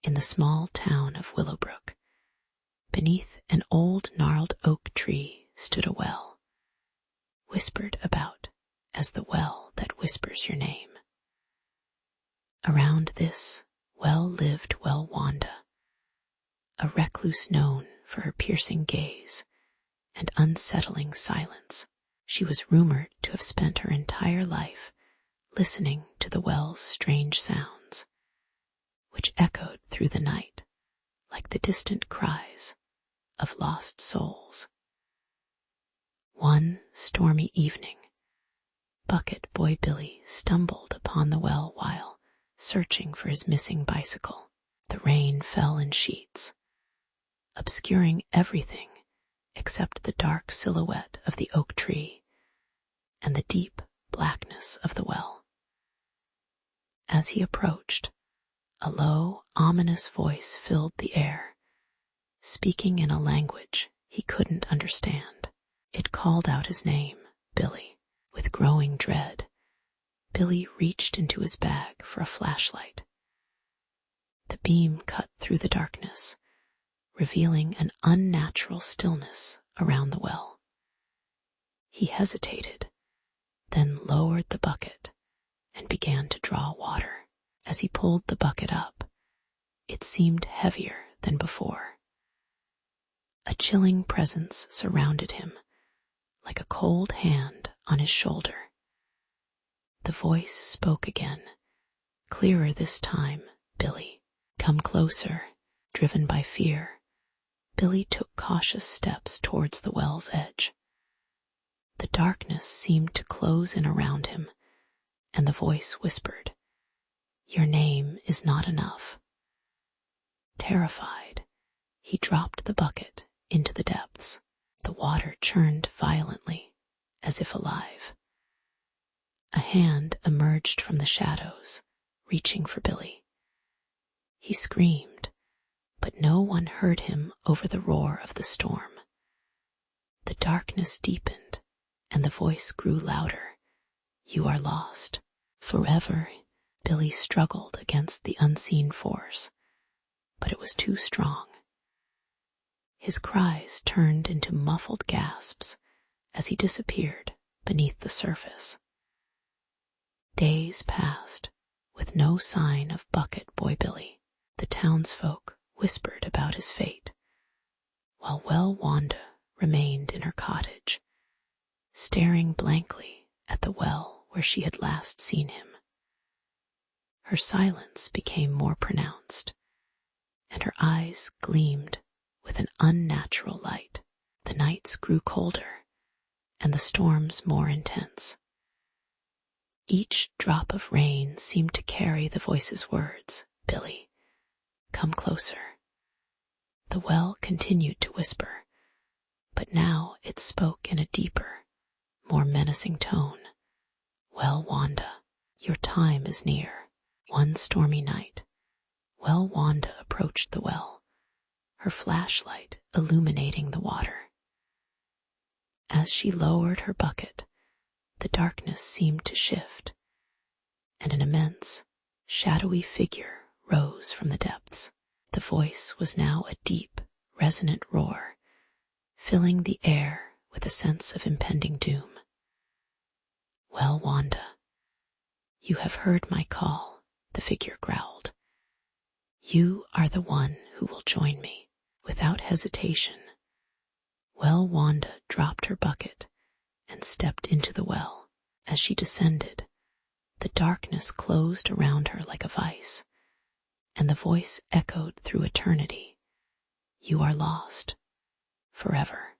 in the small town of Willowbrook. Beneath an old gnarled oak tree stood a well, whispered about as the well that whispers your name. Around this well lived Wellwanda, a recluse known for her piercing gaze and unsettling silence. She was rumored to have spent her entire life listening to the well's strange sounds, which echoed through the night like the distant cries of lost souls. One stormy evening, Bucket Boy Billy stumbled upon the well while searching for his missing bicycle. The rain fell in sheets, obscuring everything except the dark silhouette of the oak tree and the deep blackness of the well. As he approached, a low, ominous voice filled the air, speaking in a language he couldn't understand. It called out his name, Billy. With growing dread, Billy reached into his bag for a flashlight. The beam cut through the darkness, revealing an unnatural stillness around the well. He hesitated, then lowered the bucket and began to draw water. As he pulled the bucket up, it seemed heavier than before. A chilling presence surrounded him, like a cold hand on his shoulder. The voice spoke again, clearer this time. Billy, come closer. Driven by fear, Billy took cautious steps towards the well's edge. The darkness seemed to close in around him, and the voice whispered, "Your name is not enough." Terrified, he dropped the bucket into the depths. The water churned violently, as if alive. A hand emerged from the shadows, reaching for Billy. He screamed, but no one heard him over the roar of the storm. The darkness deepened, and the voice grew louder. "You are lost. Forever." Billy struggled against the unseen force, but it was too strong. His cries turned into muffled gasps as he disappeared beneath the surface. Days passed with no sign of Bucket Boy Billy. The townsfolk whispered about his fate, while Wellwanda remained in her cottage, staring blankly at the well where she had last seen him. Her silence became more pronounced, and her eyes gleamed with an unnatural light. The nights grew colder, and the storms more intense. Each drop of rain seemed to carry the voice's words, "Billy, come closer." The well continued to whisper, but now it spoke in a deeper, more menacing tone. "Wellwanda, your time is near." One stormy night, Wellwanda approached the well, her flashlight illuminating the water. As she lowered her bucket, the darkness seemed to shift, and an immense, shadowy figure rose from the depths. The voice was now a deep, resonant roar, filling the air with a sense of impending doom. "Wellwanda, you have heard my call," the figure growled. "You are the one who will join me." Without hesitation, Wellwanda dropped her bucket and stepped into the well. As she descended, the darkness closed around her like a vice, and the voice echoed through eternity, "You are lost. Forever."